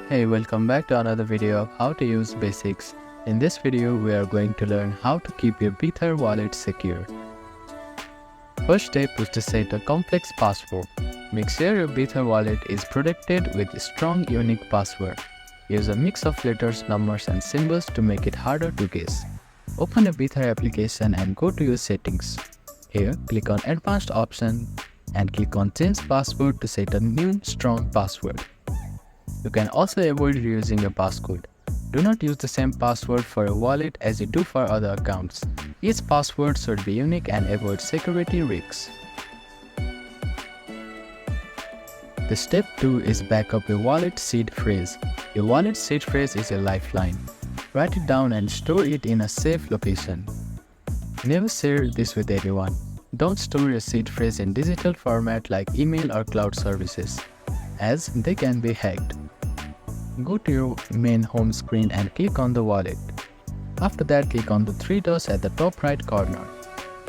Hey, welcome back to another video of how to use basics. In this video, we are going to learn how to keep your Bither wallet secure. First step is to set a complex password. Make sure your Bither wallet is protected with a strong unique password. Use a mix of letters, numbers and symbols to make it harder to guess. Open a Bither application and go to your settings. Here, click on Advanced option and click on Change Password to set a new strong password. You can also avoid reusing a passcode. Do not use the same password for a wallet as you do for other accounts. Each password should be unique and avoid security risks. The step 2 is back up your wallet seed phrase. Your wallet seed phrase is a lifeline. Write it down and store it in a safe location. Never share this with anyone. Don't store your seed phrase in digital format like email or cloud services, as they can be hacked. Go to your main home screen and click on the wallet. After that, click on the three dots at the top right corner.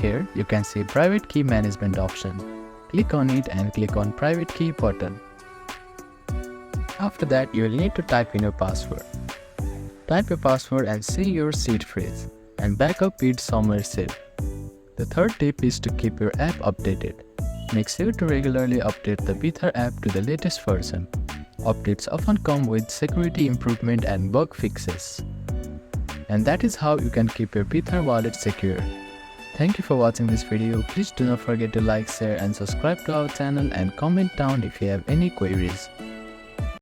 Here, you can see Private Key Management option. Click on it and click on Private Key button. After that, you will need to type in your password. Type your password and see your seed phrase, and back up it somewhere safe. The third tip is to keep your app updated. Make sure to regularly update the Bither app to the latest version. Updates often come with security improvement and bug fixes. And that is how you can keep your Bither wallet secure. Thank you for watching this video. Please do not forget to like, share and subscribe to our channel and comment down if you have any queries.